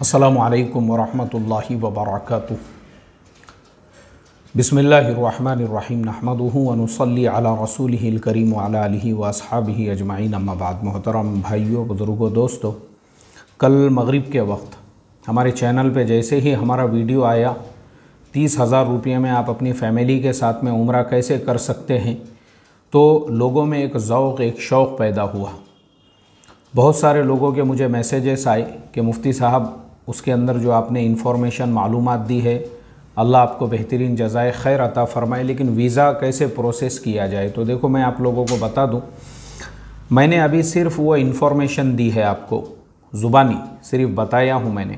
अस्सलामुअलैकुम वरहमतुल्लाहि वबरकातुहू। बिस्मिल्लाहिर्रहमानिर्रहीम नहमदुहु व नुसल्ली अला रसूलिहिल करीम व अला आलिहि व अस्हाबिहि अजमाइन अम्मा बाद। मोहतरम भाइयों, बुज़ुर्गों, दोस्तों, कल मगरिब के वक्त हमारे चैनल पे जैसे ही हमारा वीडियो आया 30,000 रुपये में आप अपनी फ़ैमिली के साथ में उम्रा कैसे कर सकते हैं, तो लोगों में एक ज़ौक़, एक शौक़ पैदा हुआ। बहुत सारे लोगों के मुझे मैसेजेस आए कि मुफ्ती साहब, उसके अंदर जो आपने इंफॉर्मेशन मालूमात दी है, अल्लाह आपको बेहतरीन जज़ाए खैर अता फ़रमाए, लेकिन वीज़ा कैसे प्रोसेस किया जाए। तो देखो, मैं आप लोगों को बता दूं, मैंने अभी सिर्फ वो इंफॉर्मेशन दी है, आपको ज़ुबानी सिर्फ बताया हूं मैंने,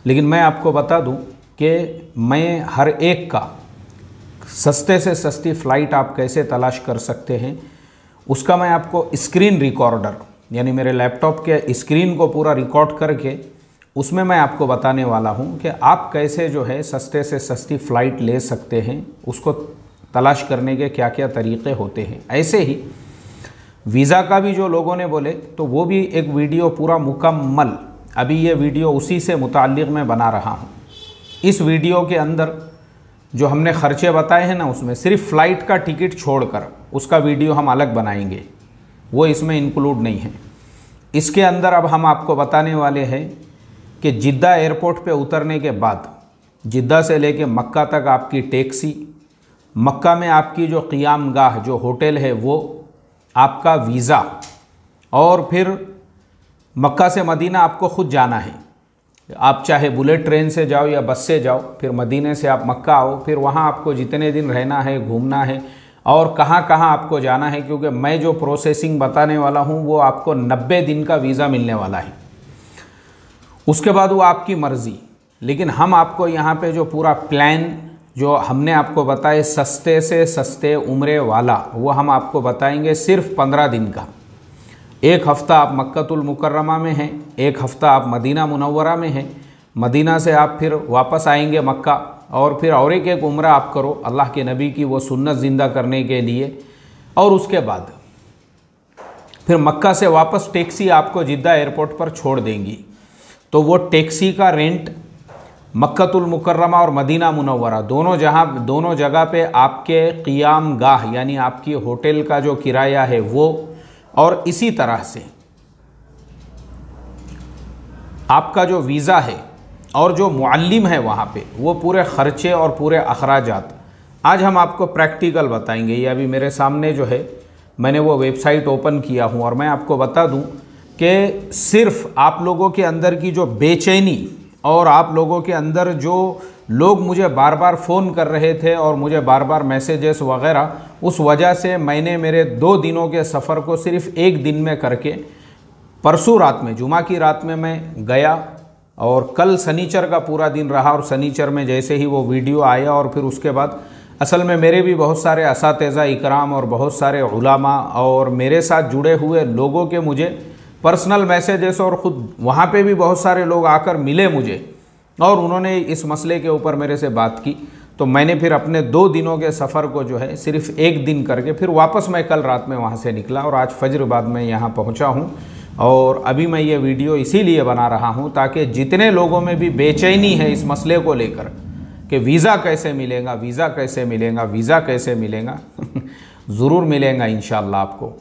लेकिन मैं आपको बता दूं कि मैं हर एक का सस्ते से सस्ती फ़्लाइट आप कैसे तलाश कर सकते हैं, उसका मैं आपको स्क्रीन रिकॉर्डर यानी मेरे लैपटॉप के स्क्रीन को पूरा रिकॉर्ड करके उसमें मैं आपको बताने वाला हूं कि आप कैसे जो है सस्ते से सस्ती फ़्लाइट ले सकते हैं, उसको तलाश करने के क्या क्या तरीक़े होते हैं। ऐसे ही वीज़ा का भी जो लोगों ने बोले, तो वो भी एक वीडियो पूरा मुकम्मल, अभी ये वीडियो उसी से मुताल्लिक़ मैं बना रहा हूँ। इस वीडियो के अंदर जो हमने ख़र्चे बताए हैं ना, उसमें सिर्फ फ़्लाइट का टिकट छोड़कर उसका वीडियो हम अलग बनाएंगे, वो इसमें इंक्लूड नहीं है। इसके अंदर अब हम आपको बताने वाले हैं कि जिद्दा एयरपोर्ट पे उतरने के बाद जिद्दा से लेके मक्का तक आपकी टैक्सी, मक्का में आपकी जो क़ियाम गाह जो होटल है वो, आपका वीज़ा, और फिर मक्का से मदीना आपको ख़ुद जाना है। आप चाहे बुलेट ट्रेन से जाओ या बस से जाओ, फिर मदीने से आप मक्का आओ, फिर वहाँ आपको जितने दिन रहना है, घूमना है और कहाँ कहाँ आपको जाना है, क्योंकि मैं जो प्रोसेसिंग बताने वाला हूँ वो आपको 90 दिन का वीज़ा मिलने वाला है। उसके बाद वो आपकी मर्ज़ी, लेकिन हम आपको यहाँ पे जो पूरा प्लान जो हमने आपको बताए सस्ते से सस्ते उम्रे वाला, वो हम आपको बताएंगे सिर्फ 15 दिन का। एक हफ़्ता आप मक्कतुल मुकर्रमा में हैं, एक हफ़्ता आप मदीना मुनव्वरा में हैं, मदीना से आप फिर वापस आएंगे मक्का, और फिर और एक उम्रा आप करो अल्लाह के नबी की वो सुन्नत ज़िंदा करने के लिए। और उसके बाद फिर मक्का से वापस टैक्सी आपको जिद्दा एयरपोर्ट पर छोड़ देंगी। तो वो टैक्सी का रेंट मक्कतुल मुकर्रमा और मदीना मुनव्वरा दोनों जगह पे आपके क़ियाम गाह यानी आपकी होटल का जो किराया है वो, और इसी तरह से आपका जो वीज़ा है और जो मुअल्लिम है वहाँ पे, वो पूरे ख़र्चे और पूरे अखराजात आज हम आपको प्रैक्टिकल बताएंगे। ये अभी मेरे सामने जो है, मैंने वो वेबसाइट ओपन किया हूँ, और मैं आपको बता दूँ कि सिर्फ आप लोगों के अंदर की जो बेचैनी और आप लोगों के अंदर जो लोग मुझे बार बार फ़ोन कर रहे थे और मुझे बार बार मैसेजेस वगैरह, उस वजह से मैंने मेरे 2 दिनों के सफ़र को सिर्फ 1 दिन में करके, परसों रात में, जुमा की रात में मैं गया, और कल सनीचर का पूरा दिन रहा, और सनीचर में जैसे ही वो वीडियो आया, और फिर उसके बाद असल में मेरे भी बहुत सारे असातिज़ा इकराम और बहुत सारे उलमा और मेरे साथ जुड़े हुए लोगों के मुझे पर्सनल मैसेजेस, और ख़ुद वहाँ पे भी बहुत सारे लोग आकर मिले मुझे और उन्होंने इस मसले के ऊपर मेरे से बात की। तो मैंने फिर अपने 2 दिनों के सफ़र को जो है सिर्फ 1 दिन करके फिर वापस मैं कल रात में वहाँ से निकला, और आज फजर बाद मैं यहाँ पहुँचा हूँ। और अभी मैं ये वीडियो इसीलिए बना रहा हूँ ताकि जितने लोगों में भी बेचैनी है इस मसले को लेकर कि वीज़ा कैसे मिलेगा, वीज़ा कैसे मिलेगा, वीज़ा कैसे मिलेगा ज़रूर मिलेगा इंशाअल्लाह। आपको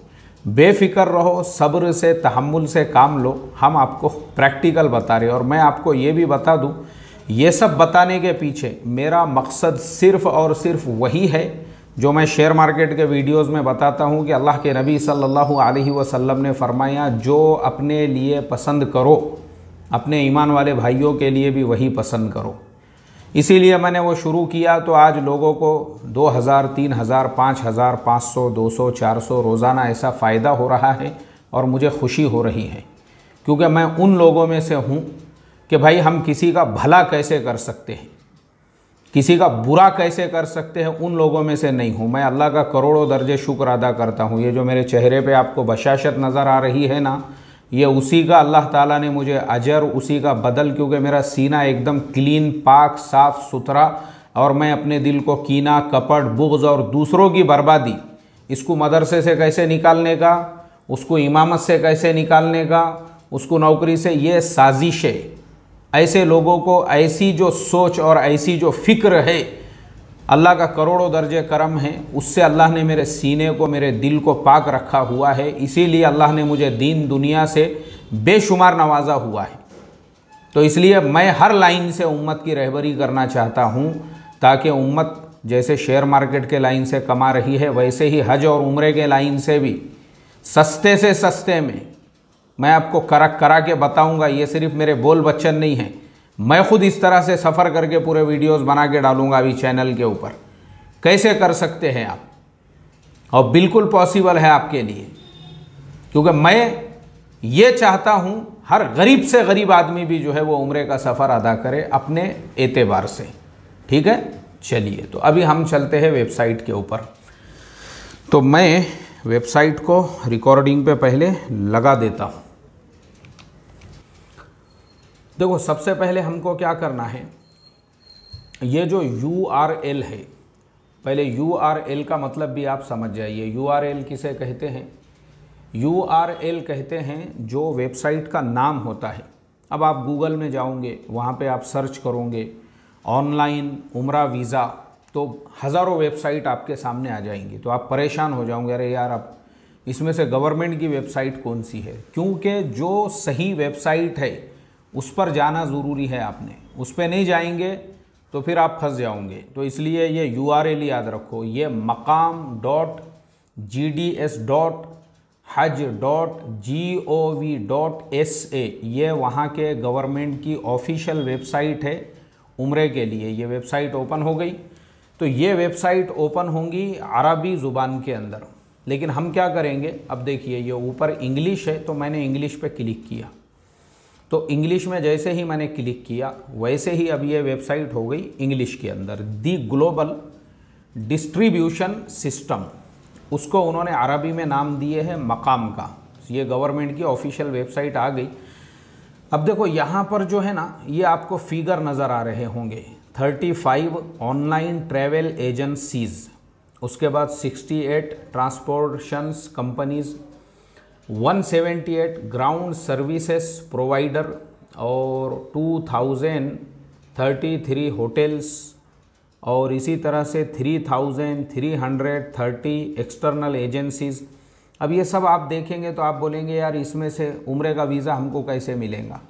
बेफ़िक्र रहो, सब्र से तहम्मुल से काम लो, हम आपको प्रैक्टिकल बता रहे हैं। और मैं आपको ये भी बता दूं, ये सब बताने के पीछे मेरा मकसद सिर्फ़ और सिर्फ वही है जो मैं शेयर मार्केट के वीडियोस में बताता हूं कि अल्लाह के नबी सल्लल्लाहु अलैहि वसल्लम ने फरमाया, जो अपने लिए पसंद करो अपने ईमान वाले भाइयों के लिए भी वही पसंद करो। इसीलिए मैंने वो शुरू किया, तो आज लोगों को 2000, 3000, 5000, 500, 200, 400 रोज़ाना ऐसा फ़ायदा हो रहा है, और मुझे खुशी हो रही है, क्योंकि मैं उन लोगों में से हूँ कि भाई हम किसी का भला कैसे कर सकते हैं, किसी का बुरा कैसे कर सकते हैं, उन लोगों में से नहीं हूँ। मैं अल्लाह का करोड़ों दर्जे शुक्र अदा करता हूँ। ये जो मेरे चेहरे पे आपको बशाशत नज़र आ रही है ना, ये उसी का अल्लाह ताला ने मुझे अजर, उसी का बदल, क्योंकि मेरा सीना एकदम क्लीन, पाक, साफ़ सुथरा, और मैं अपने दिल को कीना, कपट, बुग़्ज़ और दूसरों की बर्बादी, इसको मदरसे से कैसे निकालने का, उसको इमामत से कैसे निकालने का, उसको नौकरी से, ये साजिशें ऐसे लोगों को ऐसी जो सोच और ऐसी जो फिक्र है, अल्लाह का करोड़ों दर्जे करम है, उससे अल्लाह ने मेरे सीने को, मेरे दिल को पाक रखा हुआ है। इसीलिए अल्लाह ने मुझे दीन दुनिया से बेशुमार नवाजा हुआ है। तो इसलिए मैं हर लाइन से उम्मत की रहबरी करना चाहता हूँ, ताकि उम्मत जैसे शेयर मार्केट के लाइन से कमा रही है, वैसे ही हज और उम्रे के लाइन से भी सस्ते से सस्ते में मैं आपको करा के बताऊंगा। ये सिर्फ मेरे बोल बच्चन नहीं हैं, मैं खुद इस तरह से सफ़र करके पूरे वीडियोस बना के डालूंगा अभी चैनल के ऊपर। कैसे कर सकते हैं आप, और बिल्कुल पॉसिबल है आपके लिए, क्योंकि मैं ये चाहता हूँ हर गरीब से गरीब आदमी भी जो है वो उम्रे का सफ़र अदा करे अपने एतबार से। ठीक है, चलिए तो अभी हम चलते हैं वेबसाइट के ऊपर। तो मैं वेबसाइट को रिकॉर्डिंग पे पहले लगा देता हूँ। देखो, सबसे पहले हमको क्या करना है, ये जो URL है, पहले URL का मतलब भी आप समझ जाइए। URL किसे कहते हैं? URL कहते हैं जो वेबसाइट का नाम होता है। अब आप गूगल में जाओगे, वहाँ पे आप सर्च करोगे ऑनलाइन उम्रा वीज़ा, तो हज़ारों वेबसाइट आपके सामने आ जाएंगी। तो आप परेशान हो जाओगे, अरे यार अब इसमें से गवर्नमेंट की वेबसाइट कौन सी है? क्योंकि जो सही वेबसाइट है उस पर जाना ज़रूरी है। आपने उस पर नहीं जाएंगे तो फिर आप फंस जाओगे। तो इसलिए ये URL याद रखो, ये maqam.gds.haj.gov.sa, ये वहाँ के गवर्नमेंट की ऑफिशियल वेबसाइट है उम्रे के लिए। ये वेबसाइट ओपन हो गई। तो ये वेबसाइट ओपन होंगी अरबी ज़ुबान के अंदर, लेकिन हम क्या करेंगे, अब देखिए ये ऊपर इंग्लिश है, तो मैंने इंग्लिश पे क्लिक किया। तो इंग्लिश में जैसे ही मैंने क्लिक किया, वैसे ही अब ये वेबसाइट हो गई इंग्लिश के अंदर। दी ग्लोबल डिस्ट्रीब्यूशन सिस्टम, उसको उन्होंने अरबी में नाम दिए है मकाम का। ये गवर्नमेंट की ऑफिशियल वेबसाइट आ गई। अब देखो यहाँ पर जो है ना, ये आपको फिगर नज़र आ रहे होंगे। 35 ऑनलाइन ट्रैवल एजेंसीज़, उसके बाद 68 ट्रांसपोर्टेशंस कंपनीज़, 178 ग्राउंड सर्विसेज प्रोवाइडर और 2033 होटल्स, और इसी तरह से 3330 एक्सटर्नल एजेंसीज़। अब ये सब आप देखेंगे तो आप बोलेंगे यार इसमें से उम्रे का वीज़ा हमको कैसे मिलेगा?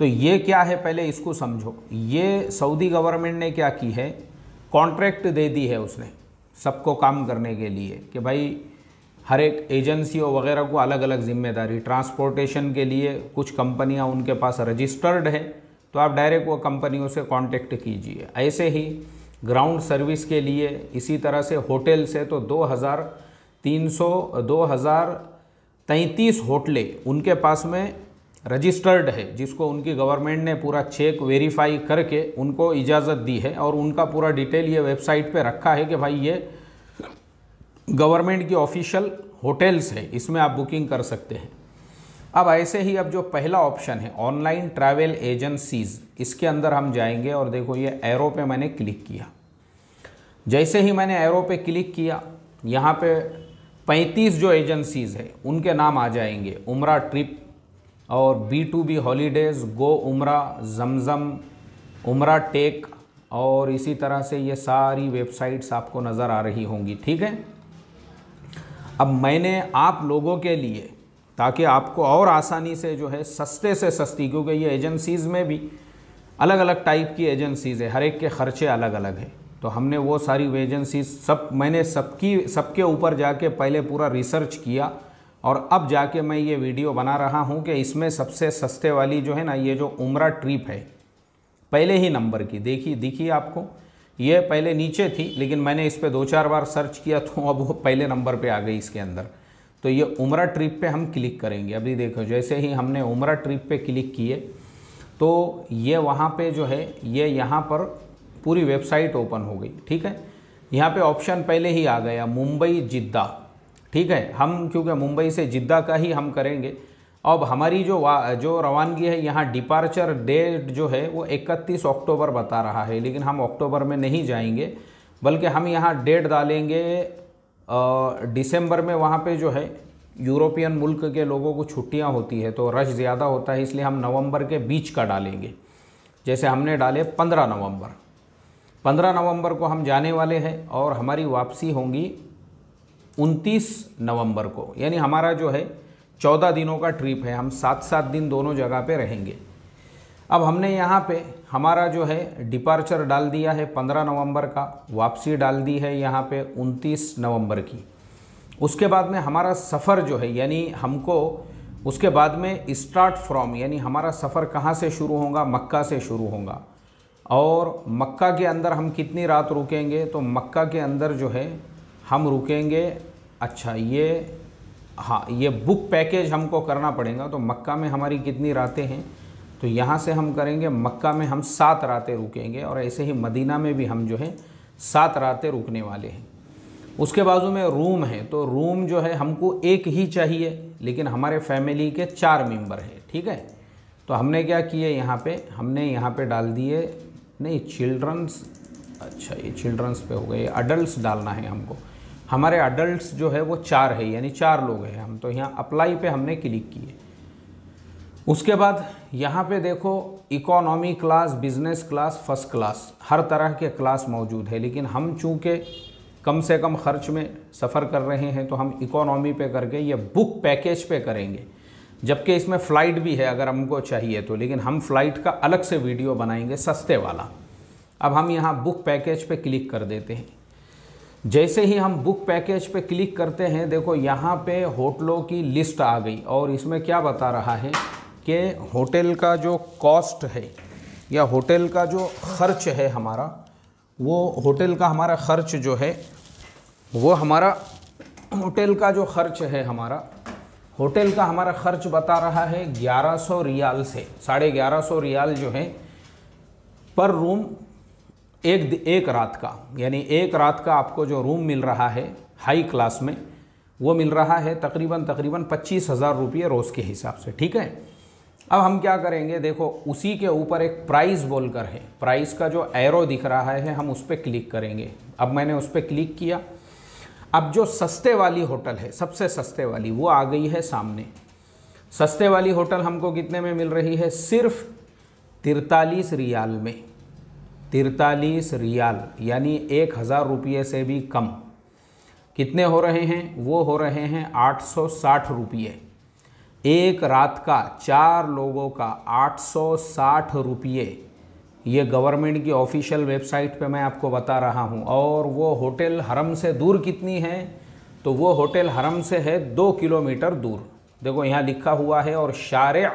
तो ये क्या है, पहले इसको समझो। ये सऊदी गवर्नमेंट ने क्या की है, कॉन्ट्रैक्ट दे दी है उसने सबको काम करने के लिए, कि भाई हर एक एजेंसियों वगैरह को अलग अलग जिम्मेदारी। ट्रांसपोर्टेशन के लिए कुछ कंपनियां उनके पास रजिस्टर्ड है, तो आप डायरेक्ट वो कंपनियों से कांटेक्ट कीजिए। ऐसे ही ग्राउंड सर्विस के लिए, इसी तरह से होटल से तो 2033 होटलें उनके पास में रजिस्टर्ड है, जिसको उनकी गवर्नमेंट ने पूरा चेक वेरीफाई करके उनको इजाज़त दी है, और उनका पूरा डिटेल ये वेबसाइट पे रखा है कि भाई ये गवर्नमेंट की ऑफिशियल होटल्स है, इसमें आप बुकिंग कर सकते हैं। अब ऐसे ही अब जो पहला ऑप्शन है ऑनलाइन ट्रैवल एजेंसीज़, इसके अंदर हम जाएंगे और देखो ये एरो पे मैंने क्लिक किया। जैसे ही मैंने एरो पे क्लिक किया, यहाँ पे 35 जो एजेंसीज़ है उनके नाम आ जाएंगे। उम्रा ट्रिप और B2B हॉलीडेज़, गो उम्रा, जमज़म, उम्रा टेक, और इसी तरह से ये सारी वेबसाइट्स आपको नज़र आ रही होंगी। ठीक है, अब मैंने आप लोगों के लिए, ताकि आपको और आसानी से जो है सस्ते से सस्ती, क्योंकि ये एजेंसीज़ में भी अलग अलग टाइप की एजेंसीज़ है, हर एक के ख़र्चे अलग अलग हैं। तो हमने वो सारी एजेंसीज मैंने सबके ऊपर जाके पहले पूरा रिसर्च किया, और अब जाके मैं ये वीडियो बना रहा हूँ कि इसमें सबसे सस्ते वाली जो है ना, ये जो उम्रा ट्रिप है, पहले ही नंबर की दिखी आपको। ये पहले नीचे थी, लेकिन मैंने इस पर 2-4 बार सर्च किया तो अब वो पहले नंबर पे आ गई इसके अंदर। तो ये उम्रा ट्रिप पे हम क्लिक करेंगे। अभी देखो, जैसे ही हमने उम्रा ट्रिप पे क्लिक किए तो ये वहाँ पे जो है, ये यहाँ पर पूरी वेबसाइट ओपन हो गई। ठीक है, यहाँ पे ऑप्शन पहले ही आ गया मुंबई जिद्दा। ठीक है, हम क्योंकि मुंबई से जिद्दा का ही हम करेंगे। अब हमारी जो रवानगी है, यहाँ डिपार्चर डेट जो है वो 31 अक्टूबर बता रहा है, लेकिन हम अक्टूबर में नहीं जाएंगे, बल्कि हम यहाँ डेट डालेंगे दिसंबर में। वहाँ पे जो है यूरोपियन मुल्क के लोगों को छुट्टियां होती है तो रश ज़्यादा होता है, इसलिए हम नवंबर के बीच का डालेंगे। जैसे हमने डाले 15 नवंबर को हम जाने वाले हैं और हमारी वापसी होंगी 29 नवंबर को। यानी हमारा जो है 14 दिनों का ट्रिप है, हम 7-7 दिन दोनों जगह पे रहेंगे। अब हमने यहाँ पे हमारा जो है डिपार्चर डाल दिया है 15 नवंबर का, वापसी डाल दी है यहाँ पे 29 नवंबर की। उसके बाद में हमारा सफ़र जो है, यानी हमको उसके बाद में स्टार्ट फ्रॉम, यानी हमारा सफ़र कहाँ से शुरू होगा, मक्का से शुरू होगा। और मक्का के अंदर हम कितनी रात रुकेंगे, तो मक्का के अंदर जो है हम रुकेंगे, अच्छा ये बुक पैकेज हमको करना पड़ेगा। तो मक्का में हमारी कितनी रातें हैं, तो यहाँ से हम करेंगे मक्का में हम 7 रातें रुकेंगे और ऐसे ही मदीना में भी हम जो है 7 रातें रुकने वाले हैं। उसके बाजू में रूम है, तो रूम जो है हमको एक ही चाहिए, लेकिन हमारे फैमिली के 4 मेंबर हैं, ठीक है। तो हमने क्या किए यहाँ पे, हमने यहाँ पे डाल दिए, नहीं चिल्ड्रंस, अच्छा ये चिल्ड्रंस पे हो गए, अडल्ट्स डालना है हमको। हमारे अडल्ट्स जो है वो 4 है, यानी 4 लोग हैं हम। तो यहाँ अप्लाई पे हमने क्लिक किए। उसके बाद यहाँ पे देखो economy class, business class, first class, हर तरह के क्लास मौजूद है। लेकिन हम चूँकि कम से कम खर्च में सफ़र कर रहे हैं तो हम इकोनॉमी पे करके ये बुक पैकेज पे करेंगे। जबकि इसमें फ़्लाइट भी है अगर हमको चाहिए तो, लेकिन हम फ़्लाइट का अलग से वीडियो बनाएंगे सस्ते वाला। अब हम यहाँ बुक पैकेज पे क्लिक कर देते हैं। जैसे ही हम बुक पैकेज पे क्लिक करते हैं, देखो यहाँ पे होटलों की लिस्ट आ गई और इसमें क्या बता रहा है कि होटल का जो कॉस्ट है या होटल का जो ख़र्च है हमारा, वो होटल का हमारा ख़र्च जो है वो हमारा होटल का जो ख़र्च है हमारा, होटल का हमारा ख़र्च बता रहा है 1100 रियाल से 1150 रियाल जो है पर रूम एक रात का। यानी एक रात का आपको जो रूम मिल रहा है हाई क्लास में, वो मिल रहा है तकरीबन 25,000 रुपये रोज़ के हिसाब से, ठीक है। अब हम क्या करेंगे, देखो उसी के ऊपर एक प्राइस बोलकर है, प्राइस का जो एरो दिख रहा है हम उस पर क्लिक करेंगे। अब मैंने उस पर क्लिक किया। अब जो सस्ते वाली होटल है, सबसे सस्ते वाली, वो आ गई है सामने। सस्ते वाली होटल हमको कितने में मिल रही है, सिर्फ 43 रियाल में। 43 रियाल यानी 1,000 रुपये से भी कम। कितने हो रहे हैं, वो हो रहे हैं 860 रुपये एक रात का, 4 लोगों का 860 रुपये। ये गवर्नमेंट की ऑफिशियल वेबसाइट पे मैं आपको बता रहा हूँ। और वो होटल हरम से दूर कितनी है, तो वो होटल हरम से है 2 किलोमीटर दूर। देखो यहाँ लिखा हुआ है, और शारे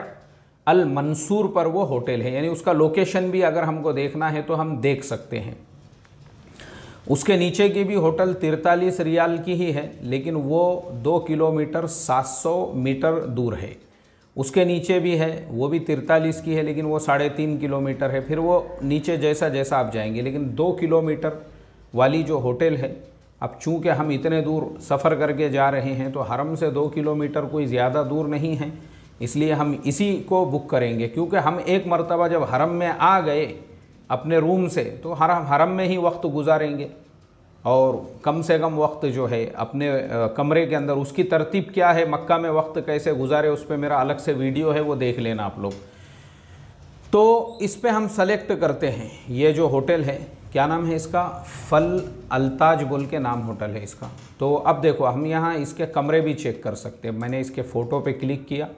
अल मंसूर पर वो होटल है, यानी उसका लोकेशन भी अगर हमको देखना है तो हम देख सकते हैं। उसके नीचे की भी होटल 43 रियाल की ही है, लेकिन वो 2 किलोमीटर 700 मीटर दूर है। उसके नीचे भी है, वो भी 43 की है, लेकिन वो 3.5 किलोमीटर है। फिर वो नीचे जैसा जैसा आप जाएंगे, लेकिन 2 किलोमीटर वाली जो होटल है, अब चूँकि हम इतने दूर सफ़र करके जा रहे हैं तो हरम से 2 किलोमीटर कोई ज़्यादा दूर नहीं है, इसलिए हम इसी को बुक करेंगे। क्योंकि हम एक मरतबा जब हरम में आ गए अपने रूम से, तो हरम में ही वक्त गुजारेंगे और कम से कम वक्त जो है अपने कमरे के अंदर। उसकी तरतीब क्या है, मक्का में वक्त कैसे गुजारे, उस पर मेरा अलग से वीडियो है, वो देख लेना आप लोग। तो इस पे हम सेलेक्ट करते हैं ये जो होटल है, क्या नाम है इसका, फल अल्ताज बोल के नाम होटल है इसका। तो अब देखो हम यहाँ इसके कमरे भी चेक कर सकते हैं। मैंने इसके फ़ोटो पे क्लिक किया,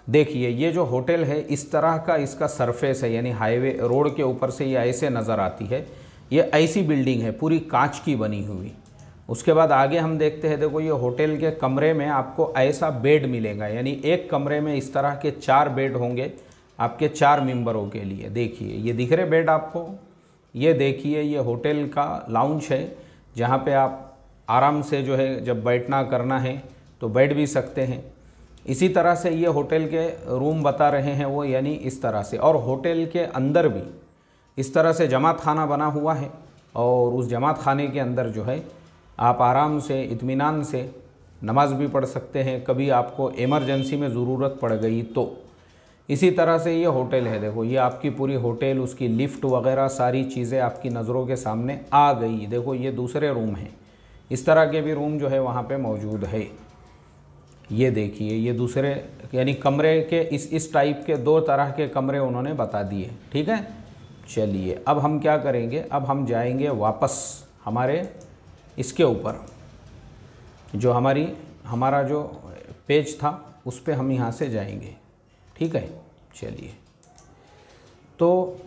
देखिए ये जो होटल है इस तरह का इसका सरफेस है, यानी हाईवे रोड के ऊपर से ये ऐसे नज़र आती है। ये ऐसी बिल्डिंग है पूरी कांच की बनी हुई। उसके बाद आगे हम देखते हैं, देखो ये होटल के कमरे में आपको ऐसा बेड मिलेगा, यानी एक कमरे में इस तरह के 4 बेड होंगे आपके 4 मेंबरों के लिए। देखिए ये दिख रहे बेड आपको, ये देखिए ये होटल का लाउंज है, जहाँ पे आप आराम से जो है जब बैठना करना है तो बैठ भी सकते हैं। इसी तरह से ये होटल के रूम बता रहे हैं वो, यानी इस तरह से। और होटल के अंदर भी इस तरह से जमात खाना बना हुआ है, और उस जमात खाने के अंदर जो है आप आराम से इत्मीनान से नमाज़ भी पढ़ सकते हैं, कभी आपको इमरजेंसी में ज़रूरत पड़ गई तो। इसी तरह से ये होटल है, देखो ये आपकी पूरी होटल, उसकी लिफ्ट वगैरह सारी चीज़ें आपकी नज़रों के सामने आ गई। देखो ये दूसरे रूम हैं, इस तरह के भी रूम जो है वहाँ पे मौजूद है। ये देखिए, ये दूसरे यानी कमरे के इस टाइप के 2 तरह के कमरे उन्होंने बता दिए। ठीक है, चलिए अब हम क्या करेंगे, अब हम जाएंगे वापस हमारे इसके ऊपर, जो हमारा जो पेज था उस पे हम यहाँ से जाएंगे। ठीक है, चलिए तो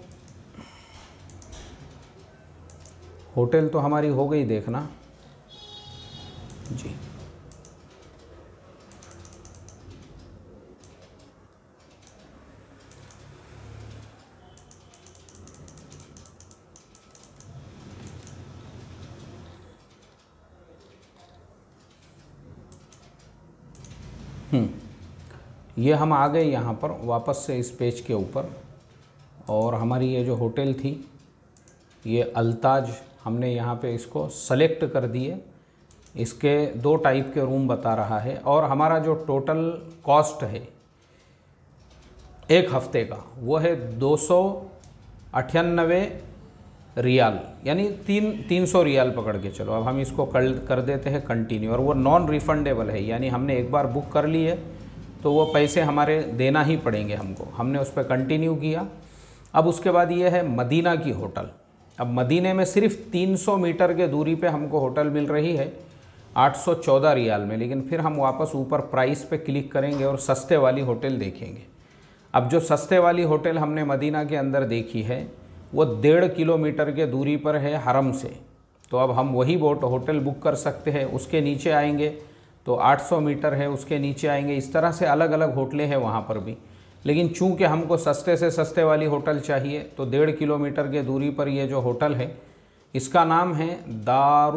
होटल तो हमारी हो गई देखना जी। ये हम आ गए यहाँ पर वापस से इस पेज के ऊपर, और हमारी ये जो होटल थी ये अल्ताज, हमने यहाँ पे इसको सेलेक्ट कर दिए। इसके 2 टाइप के रूम बता रहा है, और हमारा जो टोटल कॉस्ट है 1 हफ्ते का वो है 298 रियाल, यानी 300 रियाल पकड़ के चलो। अब हम इसको कर देते हैं कंटिन्यू, और वो नॉन रिफंडेबल है, यानी हमने एक बार बुक कर ली है तो वो पैसे हमारे देना ही पड़ेंगे हमको। हमने उस पर कंटिन्यू किया। अब उसके बाद ये है मदीना की होटल। अब मदीने में सिर्फ 300 मीटर के दूरी पे हमको होटल मिल रही है 814 रियाल में, लेकिन फिर हम वापस ऊपर प्राइस पे क्लिक करेंगे और सस्ते वाली होटल देखेंगे। अब जो सस्ते वाली होटल हमने मदीना के अंदर देखी है वो 1.5 किलोमीटर के दूरी पर है हरम से, तो अब हम वही होटल बुक कर सकते हैं। उसके नीचे आएंगे तो 800 मीटर है, उसके नीचे आएंगे, इस तरह से अलग अलग होटलें हैं वहाँ पर भी। लेकिन चूंकि हमको सस्ते से सस्ते वाली होटल चाहिए तो 1.5 किलोमीटर के दूरी पर ये जो होटल है इसका नाम है दार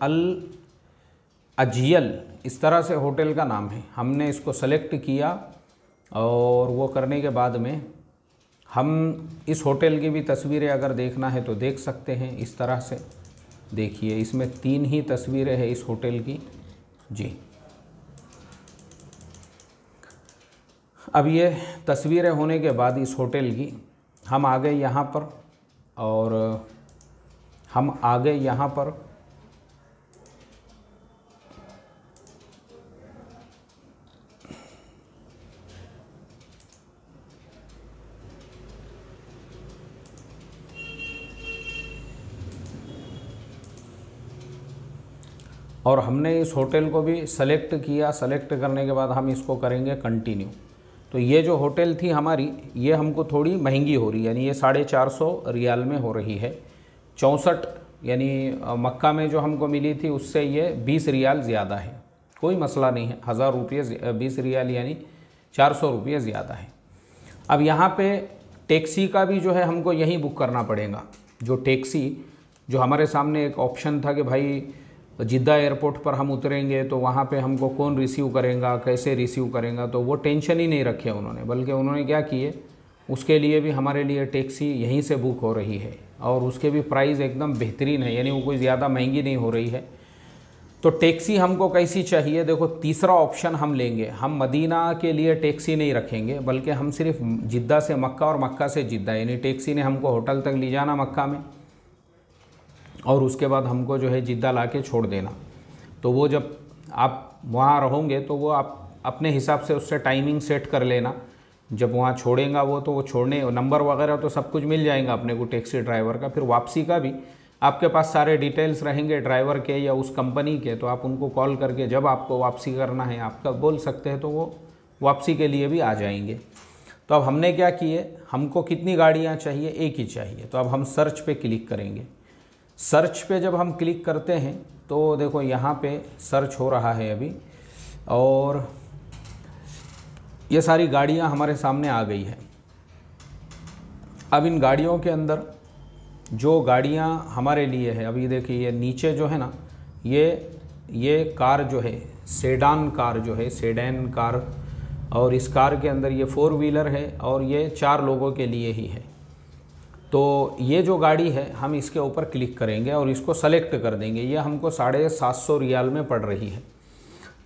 अल अजियल, इस तरह से होटल का नाम है। हमने इसको सेलेक्ट किया, और वो करने के बाद में हम इस होटल की भी तस्वीरें अगर देखना है तो देख सकते हैं। इस तरह से देखिए, इसमें 3 ही तस्वीरें हैं इस होटल की जी। अब ये तस्वीरें होने के बाद इस होटल की हम आ गए यहाँ पर, और हम आ गए यहाँ पर और हमने इस होटल को भी सेलेक्ट किया। सेलेक्ट करने के बाद हम इसको करेंगे कंटिन्यू। तो ये जो होटल थी हमारी, ये हमको थोड़ी महंगी हो रही है, यानी ये 450 रियाल में हो रही है। 64 यानी मक्का में जो हमको मिली थी उससे ये 20 रियाल ज़्यादा है। कोई मसला नहीं है, 1000 रुपये 20 रियाल यानी 400 रुपये ज़्यादा है। अब यहाँ पे टैक्सी का भी जो है हमको यहीं बुक करना पड़ेगा। जो टैक्सी, जो हमारे सामने एक ऑप्शन था कि भाई जिद्दा एयरपोर्ट पर हम उतरेंगे तो वहाँ पे हमको कौन रिसीव करेगा, कैसे रिसीव करेगा, तो वो टेंशन ही नहीं रखे उन्होंने। बल्कि उन्होंने क्या किए, उसके लिए भी हमारे लिए टैक्सी यहीं से बुक हो रही है, और उसके भी प्राइस एकदम बेहतरीन है, यानी वो कोई ज़्यादा महंगी नहीं हो रही है। तो टैक्सी हमको कैसी चाहिए, देखो तीसरा ऑप्शन हम लेंगे। हम मदीना के लिए टैक्सी नहीं रखेंगे, बल्कि हम सिर्फ जिद्दा से मक्का और मक्का से जिद्दा, यानी टैक्सी ने हमको होटल तक ले जाना मक्का में, और उसके बाद हमको जो है जिद्दा ला के छोड़ देना। तो वो जब आप वहाँ रहोगे तो वो आप अपने हिसाब से उससे टाइमिंग सेट कर लेना। जब वहाँ छोड़ेगा वो, तो वो छोड़ने नंबर वगैरह तो सब कुछ मिल जाएगा अपने को टैक्सी ड्राइवर का। फिर वापसी का भी आपके पास सारे डिटेल्स रहेंगे ड्राइवर के या उस कंपनी के, तो आप उनको कॉल करके जब आपको वापसी करना है आपका बोल सकते हैं, तो वो वापसी के लिए भी आ जाएंगे। तो अब हमने क्या किए, हमको कितनी गाड़ियाँ चाहिए, एक ही चाहिए। तो अब हम सर्च पे क्लिक करेंगे। सर्च पे जब हम क्लिक करते हैं तो देखो यहाँ पे सर्च हो रहा है अभी, और ये सारी गाड़ियाँ हमारे सामने आ गई है। अब इन गाड़ियों के अंदर जो गाड़ियाँ हमारे लिए है, अभी देखिए ये नीचे जो है ना, ये कार जो है सेडान कार जो है, सेडान कार, और इस कार के अंदर ये 4 व्हीलर है और ये 4 लोगों के लिए ही है। तो ये जो गाड़ी है हम इसके ऊपर क्लिक करेंगे और इसको सेलेक्ट कर देंगे। ये हमको 750 रियाल में पड़ रही है।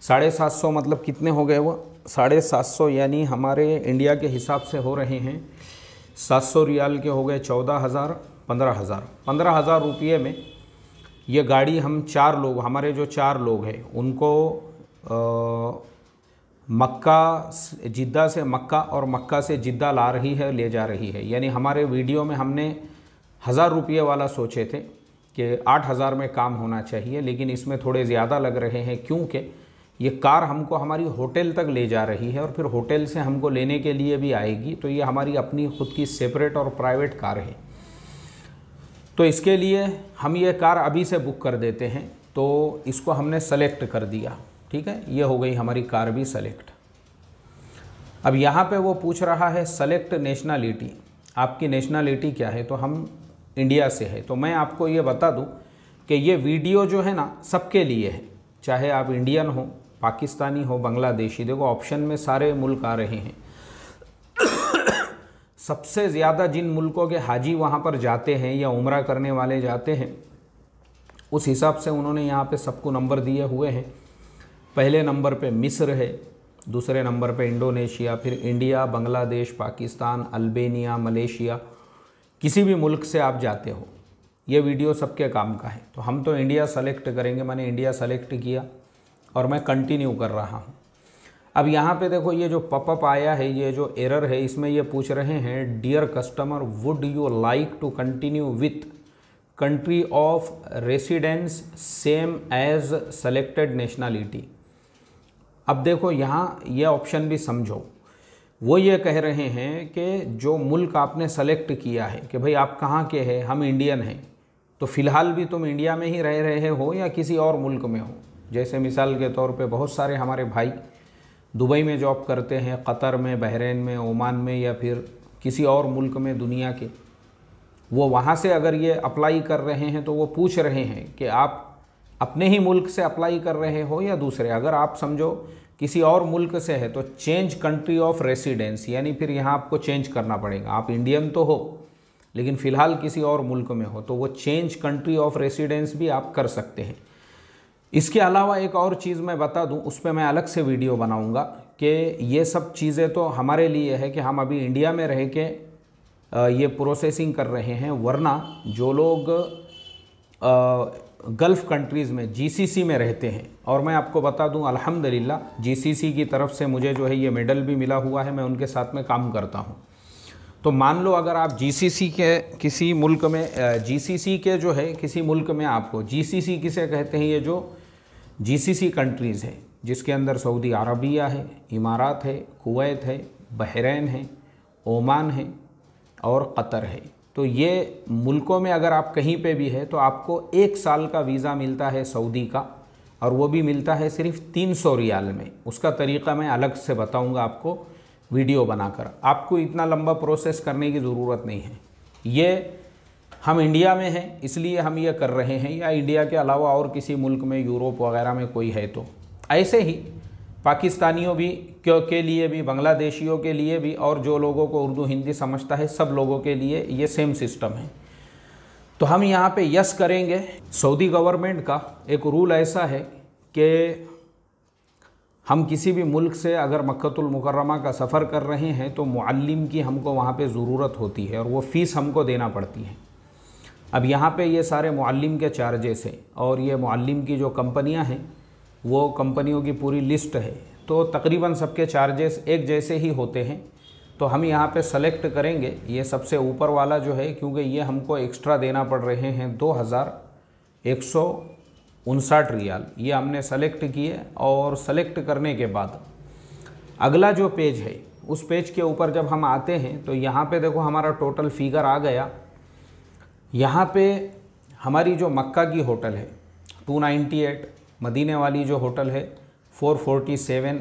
750 मतलब कितने हो गए वो, 750 यानी हमारे इंडिया के हिसाब से हो रहे हैं 700 रियाल के हो गए 14,000, 15,000 रुपये में ये गाड़ी हम 4 लोग, हमारे जो 4 लोग हैं उनको मक्का जिद्दा से मक्का और मक्का से जिद्दा ला रही है, ले जा रही है। यानी हमारे वीडियो में हमने 1000 रुपये वाला सोचे थे कि 8000 में काम होना चाहिए, लेकिन इसमें थोड़े ज़्यादा लग रहे हैं क्योंकि ये कार हमको हमारी होटल तक ले जा रही है और फिर होटल से हमको लेने के लिए भी आएगी। तो ये हमारी अपनी खुद की सेपरेट और प्राइवेट कार है। तो इसके लिए हम ये कार अभी से बुक कर देते हैं। तो इसको हमने सेलेक्ट कर दिया, ठीक है, ये हो गई हमारी कार भी सेलेक्ट। अब यहाँ पे वो पूछ रहा है सेलेक्ट नेशनलिटी, आपकी नेशनलिटी क्या है? तो हम इंडिया से है। तो मैं आपको ये बता दूँ कि ये वीडियो जो है ना सबके लिए है, चाहे आप इंडियन हो, पाकिस्तानी हो, बांग्लादेशी। देखो ऑप्शन में सारे मुल्क आ रहे हैं। सबसे ज़्यादा जिन मुल्कों के हाजी वहाँ पर जाते हैं या उम्रा करने वाले जाते हैं, उस हिसाब से उन्होंने यहाँ पे सबको नंबर दिए हुए हैं। पहले नंबर पे मिस्र है, दूसरे नंबर पे इंडोनेशिया, फिर India, Bangladesh, Pakistan, Albania, Malaysia. किसी भी मुल्क से आप जाते हो, ये वीडियो सबके काम का है। तो हम तो इंडिया सेलेक्ट करेंगे, मैंने इंडिया सेलेक्ट किया और मैं कंटिन्यू कर रहा हूँ। अब यहाँ पे देखो ये जो पॉपअप आया है, ये जो एरर है, इसमें ये पूछ रहे हैं dear customer would you like to continue with country of residence same as selected nationality. अब देखो यहाँ ये ऑप्शन भी समझो, वो ये कह रहे हैं कि जो मुल्क आपने सेलेक्ट किया है कि भाई आप कहाँ के हैं, हम इंडियन हैं, तो फ़िलहाल भी तुम इंडिया में ही रह रहे हो या किसी और मुल्क में हो। जैसे मिसाल के तौर पे बहुत सारे हमारे भाई दुबई में जॉब करते हैं, क़तर में, बहरीन में, ओमान में या फिर किसी और मुल्क में दुनिया के। वो वहाँ से अगर ये अप्लाई कर रहे हैं तो वो पूछ रहे हैं कि आप अपने ही मुल्क से अप्लाई कर रहे हो या दूसरे। अगर आप समझो किसी और मुल्क से है तो चेंज कंट्री ऑफ रेसिडेंस, यानी फिर यहाँ आपको चेंज करना पड़ेगा। आप इंडियन तो हो लेकिन फ़िलहाल किसी और मुल्क में हो, तो वो चेंज कंट्री ऑफ रेसिडेंस भी आप कर सकते हैं। इसके अलावा एक और चीज़ मैं बता दूं, उस पर मैं अलग से वीडियो बनाऊंगा कि ये सब चीज़ें तो हमारे लिए है कि हम अभी इंडिया में रह के ये प्रोसेसिंग कर रहे हैं, वरना जो लोग गल्फ़ कंट्रीज़ में जीसीसी में रहते हैं, और मैं आपको बता दूं अल्हम्दुलिल्लाह जीसीसी की तरफ से मुझे जो है ये मेडल भी मिला हुआ है, मैं उनके साथ में काम करता हूं। तो मान लो अगर आप जीसीसी के किसी मुल्क में, जीसीसी के जो है किसी मुल्क में आपको, जीसीसी किसे कहते हैं, ये जो जीसीसी कंट्रीज़ है जिसके अंदर सऊदी अरबिया है, इमारात है, कुवैत है, बहरीन है, ओमान है और क़तर है। तो ये मुल्कों में अगर आप कहीं पे भी है तो आपको 1 साल का वीज़ा मिलता है सऊदी का, और वो भी मिलता है सिर्फ 300 रियाल में। उसका तरीक़ा मैं अलग से बताऊंगा आपको वीडियो बनाकर। आपको इतना लंबा प्रोसेस करने की ज़रूरत नहीं है। ये हम इंडिया में हैं इसलिए हम ये कर रहे हैं, या इंडिया के अलावा और किसी मुल्क में, यूरोप वगैरह में कोई है तो। ऐसे ही पाकिस्तानियों भी के लिए भी, बांग्लादेशियों के लिए भी, और जो लोगों को उर्दू हिंदी समझता है सब लोगों के लिए ये सेम सिस्टम है। तो हम यहाँ पे यस करेंगे। सऊदी गवर्नमेंट का एक रूल ऐसा है कि हम किसी भी मुल्क से अगर मक्कतुल मुकर्रमा का सफ़र कर रहे हैं तो मुअल्लिम की हमको वहाँ पे ज़रूरत होती है और वो फ़ीस हमको देना पड़ती है। अब यहाँ पे ये सारे मुअल्लिम के चार्जेस हैं, और ये मुअल्लिम की जो कंपनियाँ हैं वो कंपनियों की पूरी लिस्ट है। तो तकरीबन सबके चार्जेस एक जैसे ही होते हैं। तो हम यहाँ पे सेलेक्ट करेंगे ये सबसे ऊपर वाला जो है, क्योंकि ये हमको एक्स्ट्रा देना पड़ रहे हैं 2159 रियाल। ये हमने सेलेक्ट किए, और सेलेक्ट करने के बाद अगला जो पेज है उस पेज के ऊपर जब हम आते हैं तो यहाँ पे देखो हमारा टोटल फिगर आ गया। यहाँ पे हमारी जो मक्का की होटल है 298, मदीने वाली जो होटल है 447,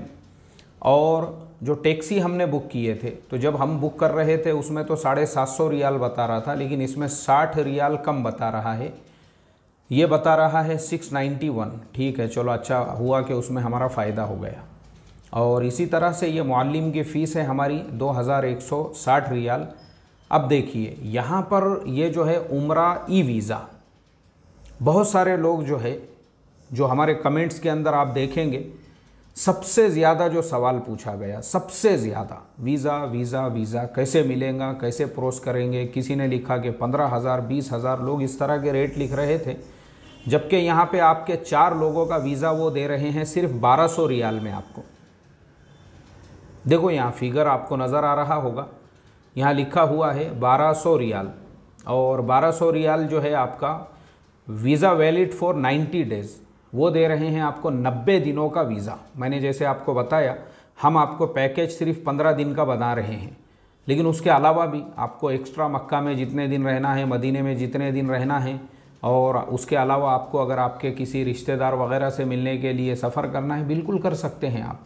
और जो टैक्सी हमने बुक किए थे, तो जब हम बुक कर रहे थे उसमें तो 750 रियाल बता रहा था, लेकिन इसमें 60 रियाल कम बता रहा है, ये बता रहा है 691। ठीक है, चलो अच्छा हुआ कि उसमें हमारा फ़ायदा हो गया। और इसी तरह से ये मुअल्लिम की फ़ीस है हमारी 2160 रियाल। अब देखिए यहाँ पर ये जो है उम्रा ई वीज़ा, बहुत सारे लोग जो है, जो हमारे कमेंट्स के अंदर आप देखेंगे सबसे ज़्यादा जो सवाल पूछा गया, सबसे ज़्यादा वीज़ा वीज़ा वीज़ा कैसे मिलेगा, कैसे प्रोसेस करेंगे। किसी ने लिखा कि 15,000, 20,000, लोग इस तरह के रेट लिख रहे थे जबकि यहाँ पे आपके 4 लोगों का वीज़ा वो दे रहे हैं सिर्फ 1200 रियाल में आपको। देखो यहाँ फिगर आपको नज़र आ रहा होगा, यहाँ लिखा हुआ है 1200 रियाल, और 1200 रियाल जो है आपका वीज़ा वैलिड फॉर 90 डेज़, वो दे रहे हैं आपको 90 दिनों का वीज़ा। मैंने जैसे आपको बताया, हम आपको पैकेज सिर्फ 15 दिन का बना रहे हैं, लेकिन उसके अलावा भी आपको एक्स्ट्रा मक्का में जितने दिन रहना है, मदीने में जितने दिन रहना है, और उसके अलावा आपको अगर आपके किसी रिश्तेदार वगैरह से मिलने के लिए सफ़र करना है, बिल्कुल कर सकते हैं आप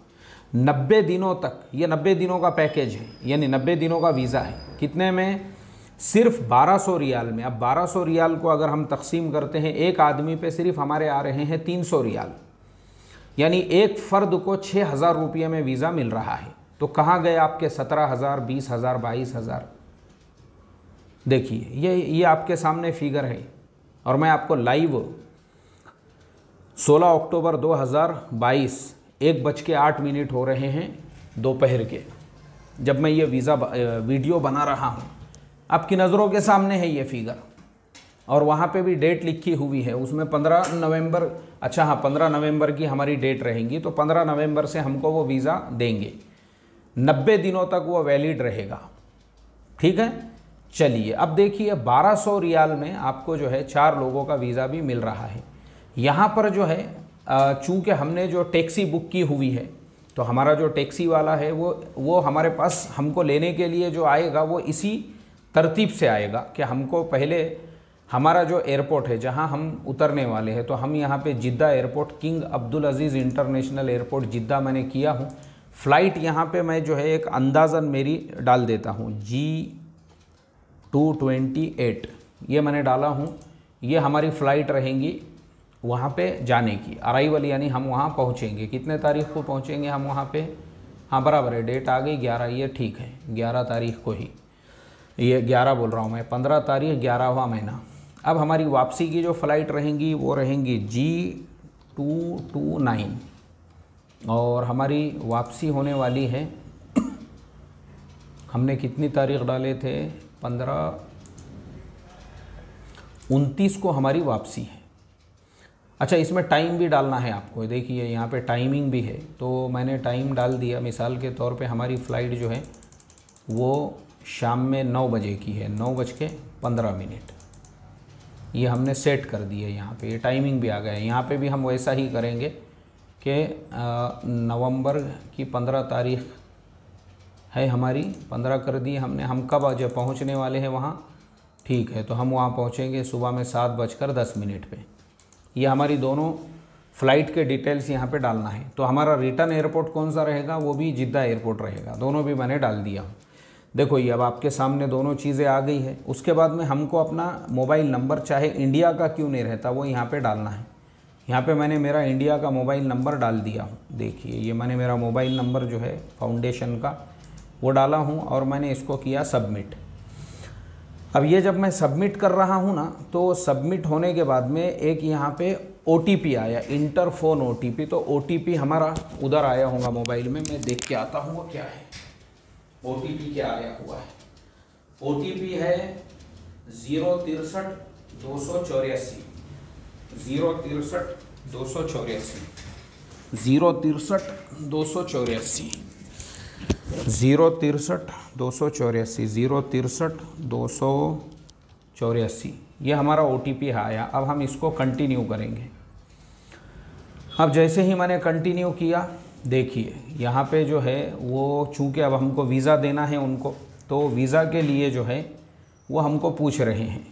90 दिनों तक। ये 90 दिनों का पैकेज है, यानी 90 दिनों का वीज़ा है। कितने में? सिर्फ 1200 रियाल में। अब 1200 रियाल को अगर हम तकसीम करते हैं, एक आदमी पे सिर्फ हमारे आ रहे हैं 300 रियाल, यानी एक फ़र्द को 6000 रुपये में वीज़ा मिल रहा है। तो कहाँ गए आपके 17,000, 20,000, 22,000? देखिए ये आपके सामने फिगर है, और मैं आपको लाइव 16 अक्टूबर 2022 1:08 हो रहे हैं दोपहर के, जब मैं ये वीडियो बना रहा हूँ, आपकी नज़रों के सामने है ये फिगर, और वहाँ पे भी डेट लिखी हुई है, उसमें 15 नवंबर, अच्छा हाँ 15 नवंबर की हमारी डेट रहेंगी, तो 15 नवंबर से हमको वो वीज़ा देंगे, 90 दिनों तक वो वैलिड रहेगा। ठीक है, चलिए अब देखिए 1200 रियाल में आपको जो है 4 लोगों का वीज़ा भी मिल रहा है। यहाँ पर जो है चूँकि हमने जो टैक्सी बुक की हुई है, तो हमारा जो टैक्सी वाला है वो हमारे पास हमको लेने के लिए जो आएगा वो इसी तरतीब से आएगा कि हमको पहले हमारा जो एयरपोर्ट है जहाँ हम उतरने वाले हैं, तो हम यहाँ पे जिद्दा एयरपोर्ट, किंग अब्दुल अज़ीज़ इंटरनेशनल एयरपोर्ट जिद्दा मैंने किया हूँ। फ़्लाइट यहाँ पे मैं जो है एक अंदाज़न मेरी डाल देता हूँ, G228 ये मैंने डाला हूँ। ये हमारी फ़्लाइट रहेंगी वहाँ पे जाने की, अराइवल, यानी हम वहाँ पहुँचेंगे। कितने तारीख को पहुँचेंगे हम वहाँ पे? हाँ बराबर है, डेट आ गई 11, ये ठीक है 11 तारीख को ही, ये 11 बोल रहा हूँ मैं, 15 तारीख 11वां महीना। अब हमारी वापसी की जो फ़्लाइट रहेंगी वो रहेंगी G229, और हमारी वापसी होने वाली है, हमने कितनी तारीख डाले थे? 29 को हमारी वापसी है। अच्छा, इसमें टाइम भी डालना है आपको, देखिए यहाँ पे टाइमिंग भी है, तो मैंने टाइम डाल दिया। मिसाल के तौर पे हमारी फ़्लाइट जो है वो शाम में 9 बजे की है, 9:15। ये हमने सेट कर दिया यहाँ पे, ये टाइमिंग भी आ गया है। यहाँ पे भी हम वैसा ही करेंगे कि नवंबर की 15 तारीख है हमारी, 15 कर दी हमने। हम कब आज पहुँचने वाले हैं वहाँ? ठीक है, तो हम वहाँ पहुँचेंगे सुबह में 7:10 पे। ये हमारी दोनों फ़्लाइट के डिटेल्स यहाँ पे डालना है। तो हमारा रिटर्न एयरपोर्ट कौन सा रहेगा? वो भी जिद्दा एयरपोर्ट रहेगा। दोनों भी मैंने डाल दिया। देखो ये अब आपके सामने दोनों चीज़ें आ गई है। उसके बाद में हमको अपना मोबाइल नंबर, चाहे इंडिया का क्यों नहीं रहता, वो यहाँ पे डालना है। यहाँ पे मैंने मेरा इंडिया का मोबाइल नंबर डाल दिया हूँ। देखिए ये मैंने मेरा मोबाइल नंबर जो है फाउंडेशन का वो डाला हूँ, और मैंने इसको किया सबमिट। अब ये जब मैं सबमिट कर रहा हूँ ना, तो सबमिट होने के बाद में एक यहाँ पे OTP आया, इंटर फ़ोन OTP। तो OTP हमारा उधर आया होगा मोबाइल में, मैं देख के आता हूँ वो क्या है। OTP क्या आया हुआ है? OTP है 063-284, 063-284, 063-284, 063-284, 063-284, ये हमारा OTP आया। अब हम इसको कंटिन्यू करेंगे। अब जैसे ही मैंने कंटिन्यू किया, देखिए यहाँ पे जो है वो, चूँकि अब हमको वीज़ा देना है उनको, तो वीज़ा के लिए जो है वो हमको पूछ रहे हैं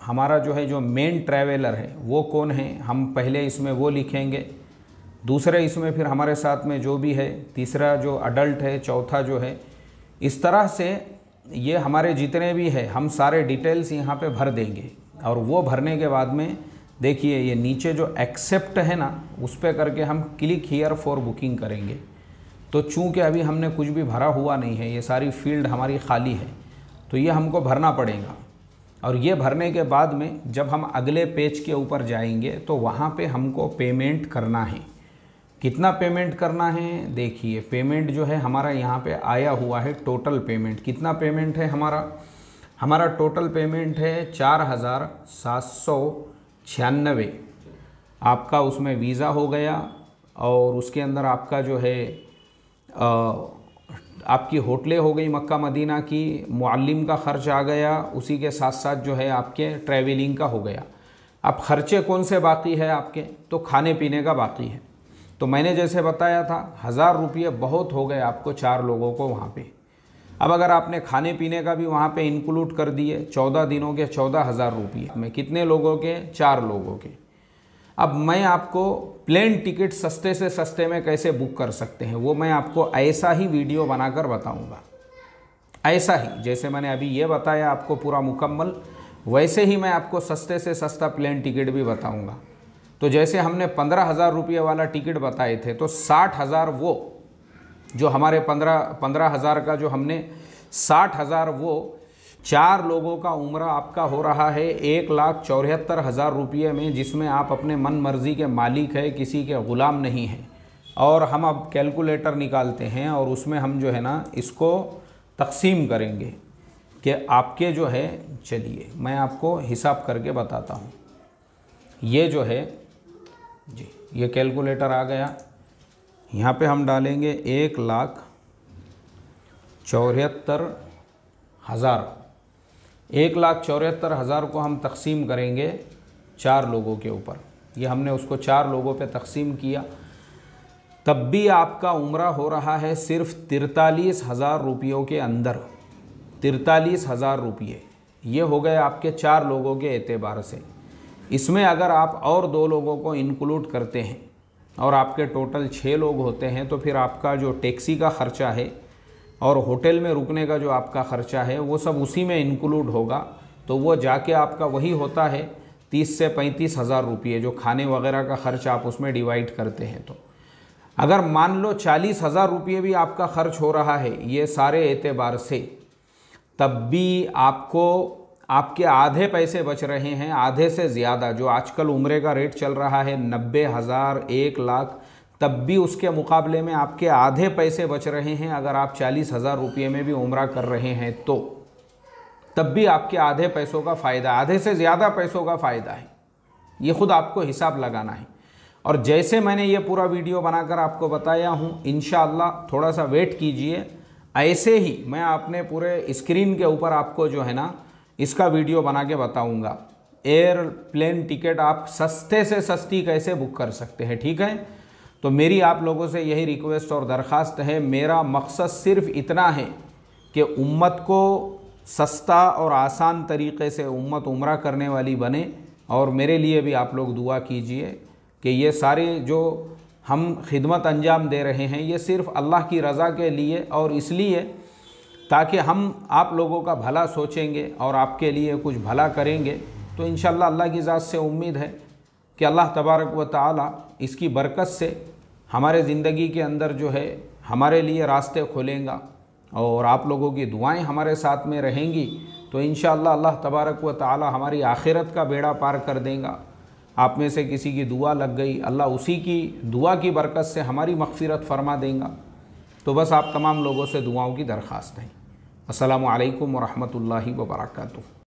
हमारा जो है जो मेन ट्रैवलर है वो कौन है। हम पहले इसमें वो लिखेंगे, दूसरे इसमें फिर हमारे साथ में जो भी है, तीसरा जो अडल्ट है, चौथा जो है, इस तरह से ये हमारे जितने भी है हम सारे डिटेल्स यहाँ पे भर देंगे। और वो भरने के बाद में देखिए ये नीचे जो एक्सेप्ट है ना, उस पर करके हम क्लिक हियर फॉर बुकिंग करेंगे। तो चूँकि अभी हमने कुछ भी भरा हुआ नहीं है, ये सारी फील्ड हमारी खाली है, तो ये हमको भरना पड़ेगा। और ये भरने के बाद में जब हम अगले पेज के ऊपर जाएंगे तो वहाँ पे हमको पेमेंट करना है। कितना पेमेंट करना है? देखिए पेमेंट जो है हमारा यहाँ पे आया हुआ है, टोटल पेमेंट कितना पेमेंट है हमारा टोटल पेमेंट है 4,700 96 आपका उसमें वीज़ा हो गया और उसके अंदर आपका जो है आपकी होटलें हो गई मक्का मदीना की, मुअल्लिम का ख़र्च आ गया, उसी के साथ साथ जो है आपके ट्रैवलिंग का हो गया। अब ख़र्चे कौन से बाकी है आपके? तो खाने पीने का बाकी है। तो मैंने जैसे बताया था 1000 रुपये बहुत हो गए आपको 4 लोगों को वहाँ पे। अब अगर आपने खाने पीने का भी वहाँ पे इंक्लूड कर दिए 14 दिनों के 14,000 रुपये में, कितने लोगों के? 4 लोगों के। अब मैं आपको प्लेन टिकट सस्ते से सस्ते में कैसे बुक कर सकते हैं वो मैं आपको ऐसा ही वीडियो बनाकर बताऊंगा। ऐसा ही जैसे मैंने अभी ये बताया आपको पूरा मुकम्मल, वैसे ही मैं आपको सस्ते से सस्ता प्लेन टिकट भी बताऊंगा। तो जैसे हमने 15,000 रुपये वाला टिकट बताए थे, तो 60,000 वो जो हमारे 15,000 का जो हमने 60,000 वो 4 लोगों का उम्रा आपका हो रहा है 1,74,000 रुपये में, जिसमें आप अपने मन मर्ज़ी के मालिक है, किसी के ग़ुलाम नहीं हैं। और हम अब कैलकुलेटर निकालते हैं और उसमें हम जो है ना इसको तकसीम करेंगे कि आपके जो है, चलिए मैं आपको हिसाब करके बताता हूँ। ये जो है जी, ये कैलकुलेटर आ गया। यहाँ पे हम डालेंगे 1,74,000। 1,74,000 को हम तकसीम करेंगे 4 लोगों के ऊपर। ये हमने उसको 4 लोगों पे तकसीम किया, तब भी आपका उम्रा हो रहा है सिर्फ 43,000 रुपयों के अंदर। 43,000 रुपये ये हो गए आपके 4 लोगों के एतबार से। इसमें अगर आप और 2 लोगों को इंक्लूड करते हैं और आपके टोटल 6 लोग होते हैं, तो फिर आपका जो टैक्सी का ख़र्चा है और होटल में रुकने का जो आपका ख़र्चा है वो सब उसी में इंक्लूड होगा। तो वो जाके आपका वही होता है 30 से 35,000 रुपये, जो खाने वगैरह का ख़र्च आप उसमें डिवाइड करते हैं। तो अगर मान लो 40,000 रुपये भी आपका ख़र्च हो रहा है ये सारे एतबार से, तब भी आपको आपके आधे पैसे बच रहे हैं, आधे से ज़्यादा। जो आजकल उम्रे का रेट चल रहा है 90,000, 1 लाख, तब भी उसके मुकाबले में आपके आधे पैसे बच रहे हैं। अगर आप 40,000 रुपये में भी उम्रा कर रहे हैं तो तब भी आपके आधे पैसों का फ़ायदा, आधे से ज़्यादा पैसों का फ़ायदा है। ये ख़ुद आपको हिसाब लगाना है। और जैसे मैंने ये पूरा वीडियो बनाकर आपको बताया हूँ, इंशाअल्लाह थोड़ा सा वेट कीजिए, ऐसे ही मैं अपने पूरे स्क्रीन के ऊपर आपको जो है ना इसका वीडियो बना के बताऊँगा। एयरप्लेन टिकट आप सस्ते से सस्ती कैसे बुक कर सकते हैं, ठीक है। तो मेरी आप लोगों से यही रिक्वेस्ट और दरख्वास्त है। मेरा मकसद सिर्फ इतना है कि उम्मत को सस्ता और आसान तरीक़े से उम्मत उम्रा करने वाली बने। और मेरे लिए भी आप लोग दुआ कीजिए कि ये सारे जो हम खिदमत अंजाम दे रहे हैं ये सिर्फ़ अल्लाह की रज़ा के लिए और इसलिए ताकि हम आप लोगों का भला सोचेंगे और आपके लिए कुछ भला करेंगे। तो इंशाअल्लाह अल्लाह की ज़ात से उम्मीद है कि अल्लाह तबारक व तआला इसकी बरकत से हमारे ज़िंदगी के अंदर जो है हमारे लिए रास्ते खोलेगा और आप लोगों की दुआएं हमारे साथ में रहेंगी। तो इंशाअल्लाह अल्लाह तबारक व तआला हमारी आखिरत का बेड़ा पार कर देगा। आप में से किसी की दुआ लग गई, अल्लाह उसी की दुआ की बरकत से हमारी मग़फ़िरत फ़रमा देगा। तो बस आप तमाम लोगों से दुआओं की दरख्वास्त है। अस्सलामु अलैकुम व रहमतुल्लाहि व बरकातुहू।